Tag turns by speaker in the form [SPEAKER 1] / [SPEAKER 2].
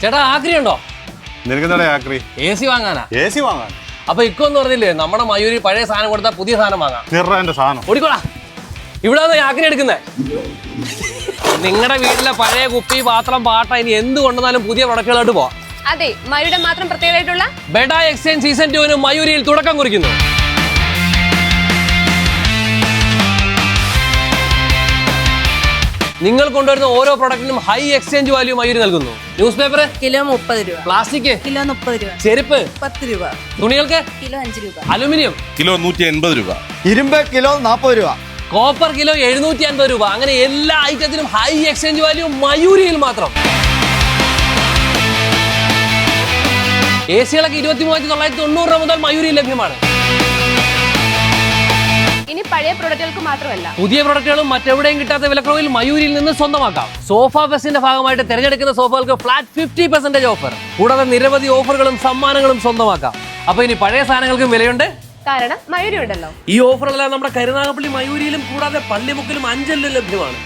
[SPEAKER 1] ചേട്ടാ ആക്രി ഉണ്ടോ?
[SPEAKER 2] നിനക്കെന്താ ആക്രി?
[SPEAKER 1] AC വാങ്ങാനാ.
[SPEAKER 2] AC വാങ്ങാൻ?
[SPEAKER 1] അപ്പൊ ഇക്കൊന്ന് പറഞ്ഞില്ലേ നമ്മുടെ മയൂരി പഴയ സാധനം കൊടുത്താൽ പുതിയ സാധനം വാങ്ങാം.
[SPEAKER 2] എന്റെ സാധനം
[SPEAKER 1] ഓടിക്കോടാ. ഇവിടെ ആക്രി എടുക്കുന്നേ. നിങ്ങളുടെ വീട്ടിലെ പഴയ കുപ്പി പാത്രം പാട്ട ഇനി എന്ത് കൊണ്ടുവന്നാലും പുതിയ പ്രൊഡക്റ്റുകളായിട്ട് പോവാം.
[SPEAKER 3] അതെ, മയൂരിയുടെ മാത്രം പ്രത്യേകമായിട്ടുള്ള
[SPEAKER 1] ബെഡ എക്സ്ചേഞ്ച് സീസൺ 2 മയൂരിയിൽ തുടക്കം കുറിക്കുന്നു. നിങ്ങൾ കൊണ്ടുവരുന്ന ഓരോ പ്രൊഡക്റ്റിനും ഹൈ എക്സ്ചേഞ്ച് വാല്യൂ മയൂരി നൽകുന്നു. ന്യൂസ് പേപ്പർ
[SPEAKER 4] കിലോ 30 രൂപ,
[SPEAKER 1] പ്ലാസ്റ്റിക്
[SPEAKER 4] കിലോ 30 രൂപ,
[SPEAKER 1] ചെരുപ്പ്
[SPEAKER 4] 10 രൂപ,
[SPEAKER 1] തുണികൾക്ക്
[SPEAKER 4] കിലോ 5 രൂപ,
[SPEAKER 1] അലുമിനിയം
[SPEAKER 5] കിലോ 180 രൂപ,
[SPEAKER 6] ഇരുമ്പ് കിലോ 40 രൂപ,
[SPEAKER 1] കോപ്പർ കിലോ 750 രൂപ. അങ്ങനെ എല്ലാ ഐറ്റത്തിനും ഹൈ എക്സ്ചേഞ്ച് വാല്യൂ മയൂരിയിൽ മാത്രം. AC-കളൊക്കെ 23,990 രൂപ മുതൽ മയൂരിയിൽ ലഭ്യമാണ്.
[SPEAKER 3] ഇനി പഴയ പ്രൊഡക്റ്റുകൾക്ക് മാത്രമല്ല,
[SPEAKER 1] പുതിയ പ്രൊഡക്റ്റുകളും മറ്റെവിടെയും കിട്ടാത്ത വിലക്കുറവിൽ മയൂരിയിൽ നിന്ന് സ്വന്തമാക്കാം. സോഫ ഫെസ്റ്റിന്റെ ഭാഗമായിട്ട് തിരഞ്ഞെടുക്കുന്ന സോഫകൾക്ക് ഫ്ലാറ്റ് 50% ഓഫർ. കൂടാതെ നിരവധി ഓഫറുകളും സമ്മാനങ്ങളും സ്വന്തമാക്കാം. അപ്പൊ ഇനി പഴയ സാധനങ്ങൾക്കും വിലയുണ്ട്,
[SPEAKER 3] കാരണം മയൂരി ഉണ്ടല്ലോ.
[SPEAKER 1] ഈ ഓഫറുകളെല്ലാം നമ്മുടെ കരുനാഗപ്പള്ളി മയൂരിയിലും കൂടാതെ പള്ളിമുക്കിലും 5 ലഭ്യമാണ്.